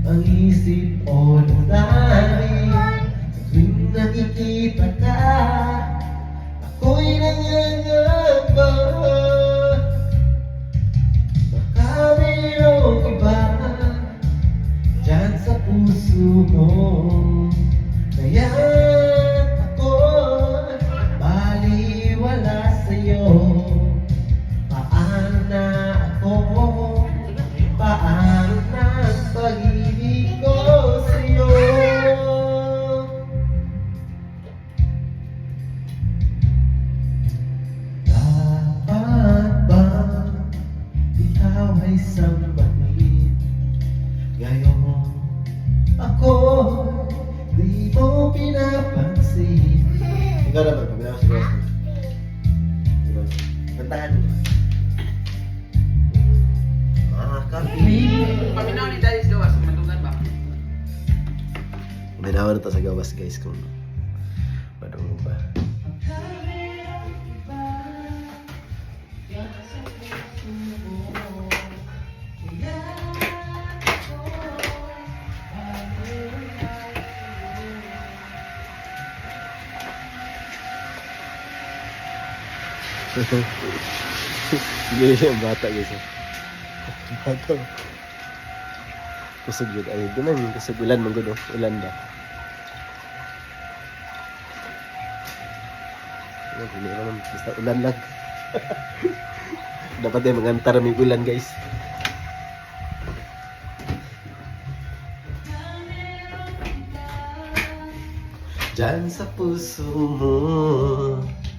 ang isip o damdamin. Tuwing nakikita ka, ako'y nangangamba. Baka mayroong iba dyan sa puso mo, kaya ako baliwala sa'yo. Paano na ako? Paano na ang pag-ibig ko sa'yo? Dapat ba ikaw ay sambahin? Ngayon ako di mo pinapansin. Ikaw na ba? Pagkakasya ko. Kantahan mo. Paminaw ni Daddy's gawas, matugan ba? Binawa na to sa gawas guys kung madungo ba. Sige yung bata guys. Bata. Kusog yun. Ay, doon yung kusog. Ulan man gulo. Ulan ba? Hindi naman. Basta ulan lang. Dapat ay mangantar may ulan guys. Diyan sa puso mo